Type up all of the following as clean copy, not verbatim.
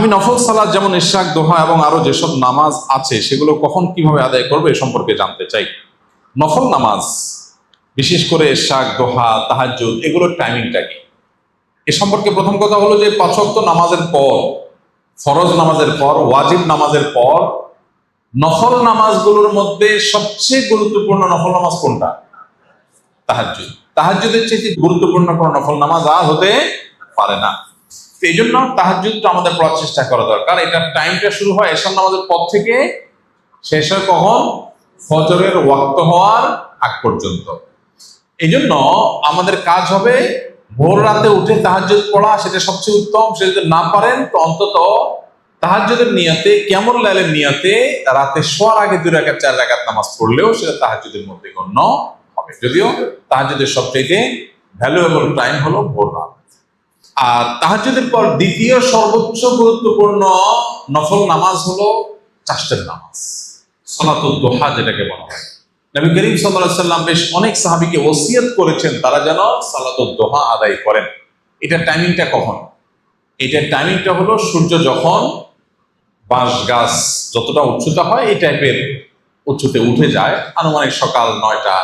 আমি নফল সালাত যেমন ইশরাক, দোহা এবং আরো যেসব নামাজ আছে সেগুলো কখন কিভাবে আদায় করবে এ সম্পর্কে জানতে চাই। নফল নামাজ, বিশেষ করে ইশরাক, দোহা, তাহাজ্জুদ, এগুলোর টাইমিংটা কি এ সম্পর্কে প্রথম কথা হলো যে ৫ ওয়াক্ত নামাজের পর, ফরজ নামাজের পর, ওয়াজিব নামাজের পর নফল নামাজগুলোর মধ্যে সবচেয়ে গুরুত্বপূর্ণ নফল নামাজ কোনটা? তাহাজ্জুদ। তাহাজ্জুদের চেয়ে গুরুত্বপূর্ণ কোনো নফল নামাজ আর হতে পারে না। এই জন্য তাহাজ্জুদটা আমাদের পড়ার চেষ্টা করা দরকার। এটার টাইমটা শুরু হয় এশার নামাজের পর থেকে, শেষ হয় কখন? ফজরের ওয়াক্ত হওয়ার আগ পর্যন্ত। এই জন্য আমাদের কাজ হবে ভোর রাতে উঠে তাহাজ্জুদ পড়া, সেটা সবচেয়ে উত্তম। সে যদি না পারেন তো অন্তত তাহাজ্জুদের নিয়তে, কিয়ামুল লাইলের নিয়তে রাতে শোয়ার আগে 2 রাকাত 4 রাকাত নামাজ পড়লেও সেটা তাহাজ্জুদের মধ্যে গণ্য হবে। যদিও তাহাজ্জুদের সবচেয়ে ভ্যালুয়েবল টাইম হলো ভোর রাত। আর তাহাজ্জুদের পর দ্বিতীয় সর্বোচ্চ গুরুত্বপূর্ণ নফল নামাজ হলো চাষতের নামাজ, সালাতুদ দোহা যেটাকে বলা হয়। নবী করিম সাল্লাল্লাহু আলাইহি সাল্লাম বেশ অনেক সাহাবীকে ওসিয়ত করেছেন তারা যেন সালাতুদ দোহা আদায় করেন। এটার টাইমিংটা কখন? এটার টাইমিংটা হলো সূর্য যখন বাঁশ গাছ যতটা উচ্চতা হয় এই টাইপের উচ্চতে উঠে যায়, আনুমানিক সকাল 9টা,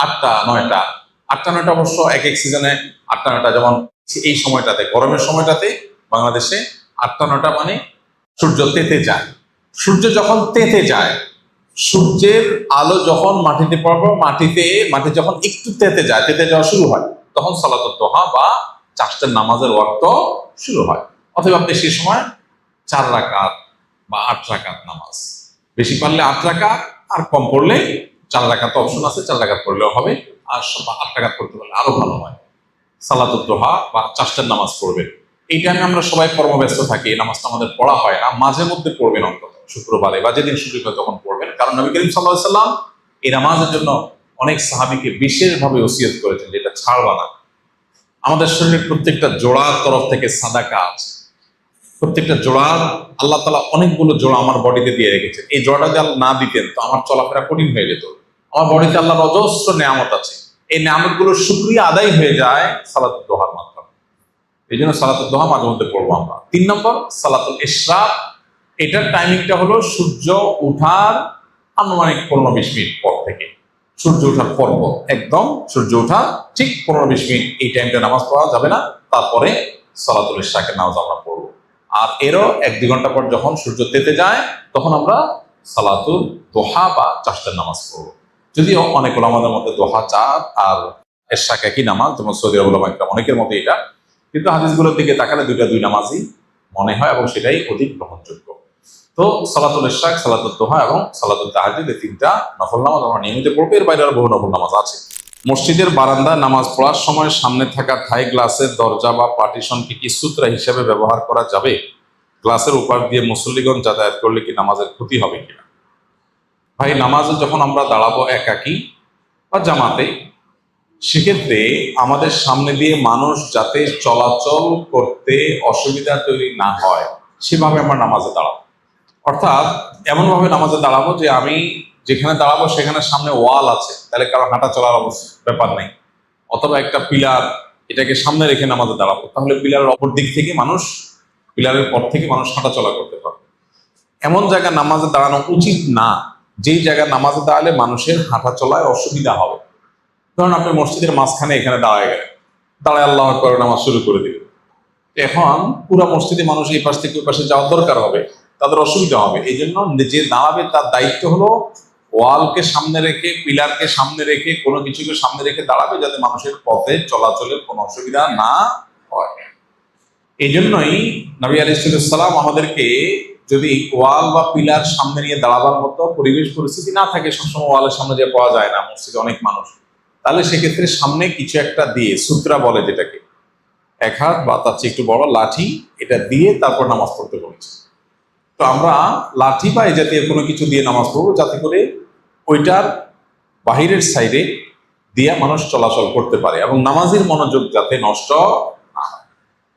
8টা, 9টা। 8টা 9টা অবশ্য এক এক সিজনে 8টা 9টা, যেমন এই সময়টাতে, গরমের সময়টাতে বাংলাদেশে 8টা 9টা মানে সূর্য তেতে যায়। সূর্য যখন তেতে যায়, সূর্যের আলো যখন মাটিতে পড়বে, মাটি যখন একটু তেতে যায়, তেতে যাওয়া শুরু হয়, তখন সালাতুদ দোহা বা চাষতের নামাজের ওয়াক্ত শুরু হয়। অথবা আপনি সেই সময় 4 রাকাত বা 8 রাকাত নামাজ, বেশি পারলে 8 রাকাত, আর কম পড়লে 4 রাকাত অপশন আছে, 4 রাকাত পড়লেও হবে। আর 8 রাকাত পড়তে পারলে আরো ভালো হয়। সালাতুদ দোহা বা চাষতের নামাজ পড়বেন। এই টাইমে আমরা সবাই কর্মব্যস্ত থাকি, এই নামাজটা আমাদের পড়া হয় না। মাঝে মধ্যে পড়বেন, অন্তত শুক্রবারে বা যেদিন সুযোগ হয় তখন পড়বেন। কারণ নবী করিম সাল্লাল্লাহু আলাইহি সাল্লাম এই নামাজের জন্য অনেক সাহাবীকে বিশেষভাবে ওসিয়ত করেছেন, যেটা ছাড়বা না। আমাদের শরীরের প্রত্যেকটা জোড়ার তরফ থেকে সাদাকা আছে। প্রত্যেকটা জোড়ার আল্লাহ তাআলা অনেকগুলো জোড়া আমার বডিতে দিয়ে রেখেছেন। এই জোড়াটা যদি আল্লাহ না দিতেন তো আমার চলাফেরা কঠিন হয়ে যেত। আমার বডিতে আল্লাহর অজস্র নেয়ামত আছে। এই নেয়ামতগুলোর শুকরিয়া আদায় হয়ে যায় সালাতুদ দোহার মাধ্যমে। এই জন্য সালাতুদ দোহা মাঝে মধ্যে পড়বো আমরা। 3 নম্বর সালাতুল ইশরাক। এটার টাইমিংটা হলো সূর্য উঠার আনুমানিক 15-20 মিনিট পর থেকে। সূর্য ওঠার পর একদম সূর্য ওঠা ঠিক 15-20 মিনিট এই টাইমটা নামাজ পড়া যাবে না। তারপরে সালাতুল ইশরাকের নামাজ আমরা পড়বো। আর এরও 1-2 ঘন্টা পর যখন সূর্য তেতে যায় তখন আমরা সালাতুল দোহা বা চাষতের নামাজ পড়বো। যদিও অনেক ওলামাদের মধ্যে দোহা, চাঁদ আর ইশরাক একই নামাজ, যেমন সৌদি আরব ওলামা ইকরাম অনেকের মধ্যে এটা, কিন্তু হাদিসগুলোর দিকে তাকালে দুই নামাজই মনে হয় এবং সেটাই অধিক গ্রহণযোগ্য। তো সালাতুল ইশরাক, সালাতুল দোহা এবং সালাতুল তাহাজ্জুদ, এই 3টা নফল নামাজ আমরা নিয়মিত পড়বো। এর বাইরে আরো বহু নফল নামাজ আছে। মসজিদের বারান্দায় নামাজ পড়ার সময় সামনে থাকা থাই গ্লাসের দরজা বা পার্টিশনকে কি সূত্রা হিসেবে ব্যবহার করা যাবে? গ্লাসের উপর দিয়ে মুসল্লিগণ যাতায়াত করলে কি নামাজের ক্ষতি হবে কিনা? ভাই, নামাজে যখন আমরা দাঁড়াবো একাকী বা জামাতে, সেক্ষেত্রে আমাদের সামনে দিয়ে মানুষ যাতে চলাচল করতে অসুবিধা তৈরি না হয় সেভাবে আমরা নামাজে দাঁড়াবো। অর্থাৎ এমনভাবে নামাজে দাঁড়াবো যে আমি যেখানে দাঁড়াবো সেখানে সামনে ওয়াল আছে, তাহলে কারো হাঁটা চলার ব্যাপার নেই। অথবা একটা পিলার, এটাকে সামনে রেখে নামাজে দাঁড়াবো, তাহলে পিলারের অপর দিক থেকে মানুষ, পিলারের পর থেকে মানুষ হাঁটা চলা করতে পারবে। এমন জায়গায় নামাজে দাঁড়ানো উচিত না যেই জায়গায় নামাজে দাঁড়ালে মানুষের হাঁটা চলায় অসুবিধা হবে। ধরুন আপনি মসজিদের মাঝখানে এখানে দাঁড়ায় গেলেন, দাঁড়ায় আল্লাহু আকবার নামাজ শুরু করে দিলেন। এখন পুরো মসজিদে মানুষ এই পাশ থেকে ওই পাশে যাওয়ার দরকার হবে, তাদের অসুবিধা হবে। এই জন্য যে দাঁড়াবে তার দায়িত্ব হলো ওয়ালকে সামনে রেখে, পিলারকে সামনে রেখে, কোনো কিছুকে সামনে রেখে দাঁড়াবে, যাতে মানুষের পথে চলাচলের কোনো অসুবিধা না হয়। এই জন্যই নবী আলাইহিস সালাম আমাদেরকে, যদি ওয়াল বা পিলার সামনে নিয়ে দাঁড়াবার মতো পরিবেশ পরিস্থিতি না থাকে, সবসময় ওয়ালের সামনে যে পাওয়া যায় না, মসজিদে অনেক মানুষ, তাহলে সেক্ষেত্রে সামনে কিছু একটা দিয়ে, সূত্রা বলে যেটাকে, 1 হাত বা তার চেয়ে একটু বড় লাঠি, এটা দিয়ে তারপর নামাজ পড়তে বলেছে। তো আমরা লাঠি বা এই জাতীয় কোনো কিছু দিয়ে নামাজ পড়বো, যাতে করে ওইটার বাহিরের সাইডে দিয়ে মানুষ চলাচল করতে পারে এবং নামাজের মনোযোগ যাতে নষ্ট না হয়।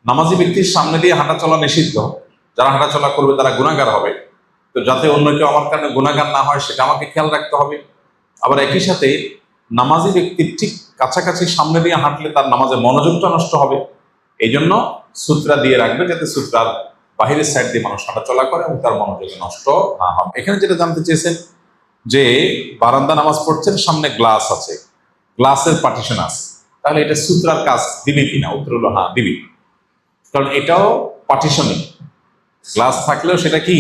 নামাজি ব্যক্তির সামনে দিয়ে হাঁটা চলা নিষিদ্ধ। যারা হাঁটা চলা করবে তারা গুনাহগার হবে। তো যাতে অন্য কেউ আমার কারণে গুনাহগার না হয় সেটা আমাকে খেয়াল রাখতে হবে। আবার একই সাথে নামাজি ব্যক্তির ঠিক কাছাকাছি সামনে দিয়ে হাঁটলে তার নামাজের মনোযোগটা নষ্ট হবে। এই জন্য সূত্রা দিয়ে রাখবে, যাতে সূত্রার বাহিরের সাইড দিয়ে মানুষ হাঁটাচলা করে এবং তার মনোযোগ নষ্ট না হয়। এখানে যেটা জানতে চেয়েছেন যে বারান্দা নামাজ পড়ছেন, সামনে গ্লাস আছে, গ্লাসের পার্টিশন আছে, তাহলে এটা সুতরার কাজ দিবি কিনা? উত্তর হলো হ্যাঁ দিবি, কারণ এটাও পার্টিশনিং। গ্লাস থাকলেও সেটা কি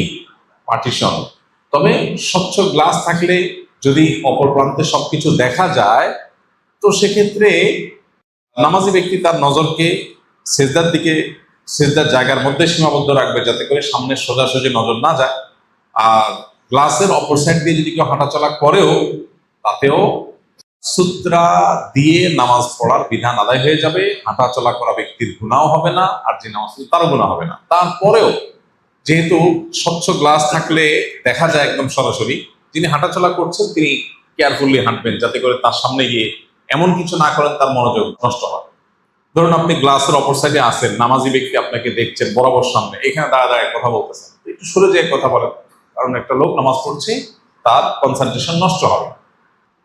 পার্টিশন। তবে স্বচ্ছ গ্লাস থাকলে যদি অপর প্রান্তে সবকিছু দেখা যায়, তো সেক্ষেত্রে নামাজি ব্যক্তি তার নজরকে সেজদার দিকে, সেজদার জায়গার মধ্যে সীমাবদ্ধ রাখবে, যাতে করে সামনে সোজাসুজি নজর না যায়। আর গ্লাসের অপর সাইড দিয়ে যদি কেউ হাঁটাচলা করেও, তাতেও সুতরা দিয়ে নামাজ পড়ার বিধান আদায় হয়ে যাবে, হাঁটাচলা করা ব্যক্তির গুনাহ হবে না, আর যে নামাজ পড়ে তারও গুনাহ হবে না। তারপরেও যেহেতু স্বচ্ছ গ্লাস থাকলে দেখা যায় একদম সরাসরি, যিনি হাঁটাচলা করছেন তিনি কেয়ারফুলি হাঁটবেন, যাতে করে তার সামনে গিয়ে এমন কিছু না করেন তার মনোযোগ নষ্ট হয়। ধরুন আপনি গ্লাসের অপর সাইডে আসেন, নামাজি ব্যক্তি আপনাকে দেখছেন বরাবর সামনে, এখানে দাঁড়া দাঁড়ায় কথা বলতেছেন, একটু সরে যেয়ে কথা বলেন, কারণ একটা লোক নামাজ পড়ছে, তার কনসেন্ট্রেশন নষ্ট হবে।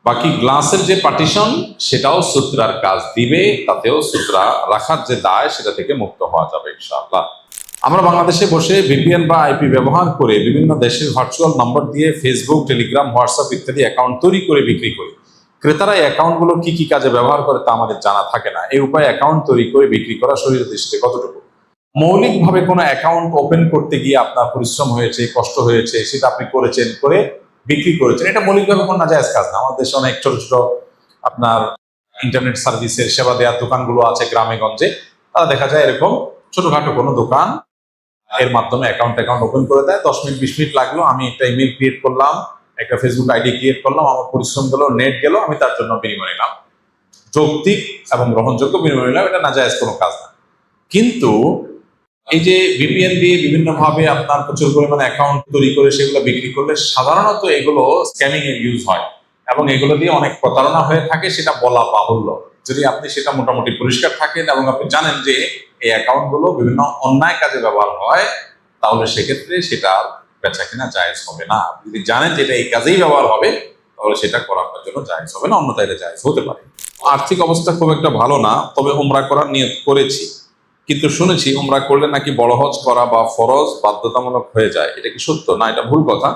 বাকি গ্লাসের যে পার্টিশন সেটাও সুতরার কাজ দিবে, তাতেও সুতরা রাখার যে দায় সেটা থেকে মুক্ত হওয়া যাবে ইনশাআল্লাহ। আমরা বাংলাদেশে বসে ভিপিএন বা আইপি ব্যবহার করে বিভিন্ন দেশের ভার্চুয়াল নম্বর দিয়ে ফেসবুক, টেলিগ্রাম, হোয়াটসঅ্যাপ ইত্যাদি অ্যাকাউন্ট তৈরি করে বিক্রি করি। ক্রেতারা এই অ্যাকাউন্টগুলো কি কি কাজে ব্যবহার করে তা আমাদের জানা থাকে না। এই উপায়ে অ্যাকাউন্ট তৈরি করে বিক্রি করা শরীরের দৃষ্টিতে কতটুকু? মৌলিকভাবে কোনো অ্যাকাউন্ট ওপেন করতে গিয়ে আপনার পরিশ্রম হয়েছে, কষ্ট হয়েছে, সেটা আপনি করেছেন, করে বিক্রি করেছেন, এটা মৌলিকভাবে কোনো নাজায়েজ কাজ না। আমাদের দেশে অনেক ছোট ছোট আপনার ইন্টারনেট সার্ভিসের সেবা দেওয়ার দোকানগুলো আছে গ্রামে গঞ্জে, তারা দেখা যায় এরকম ছোটখাটো কোনো দোকান এর মাধ্যমে অ্যাকাউন্ট ওপেন করে দেয়। 10 মিনিট 20 মিনিট লাগলো, আমি একটা ইমেল ক্রিয়েট করলাম, একটা ফেসবুক আইডি ক্রিয়েট করলাম, আমার পরিশ্রম গেল, নেট গেল, আমি তার জন্য বিনিময় নিলাম, যৌক্তিক এবং গ্রহণযোগ্য বিনিময় নিলাম, এটা নাজায়েজ কোনো কাজ না। কিন্তু এই যে ভিপিএন দিয়ে বিভিন্নভাবে আপনার প্রচুর পরিমাণে অ্যাকাউন্ট তৈরি করে সেগুলো বিক্রি করলে সাধারণত এগুলো স্ক্যামিং এর ইউজ হয় এবং এগুলো দিয়ে অনেক প্রতারণা হয়ে থাকে, সেটা বলা বাহুল্য। যদি আপনি সেটা মোটামুটি পরিষ্কার থাকেন এবং আপনি জানেন যে এই অ্যাকাউন্টগুলো বিভিন্ন অন্যায় কাজে ব্যবহার হয়, তাহলে সেক্ষেত্রে সেটা বেচা কিনা জায়েজ হবে না। আপনি যদি জানেন যে এটা এই কাজেই ব্যবহার হবে, তাহলে সেটা করা আপনার জন্য জায়েজ হবে না, অন্যথায় এটা জায়েজ হতে পারে। আর্থিক অবস্থা খুব একটা ভালো না, তবে উমরা করার নিয়ত করেছি, কিন্তু শুনেছি উমরা করলে নাকি বড় হজ করা বা ফরজ বাধ্যতামূলক হয়ে যায়। এটা কি সত্য? না, এটা ভুল কথা।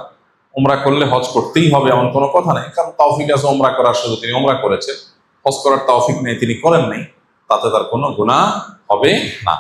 উমরা করলে হজ করতেই হবে এমন কোনো কথা নেই, কারণ তৌফিক আছে উমরা করার, শুধু তিনি উমরা করেছেন, হজ করার তৌফিক নেই, তিনি করেন নাই, তাতে তার কোনো গুনাহ হবে না।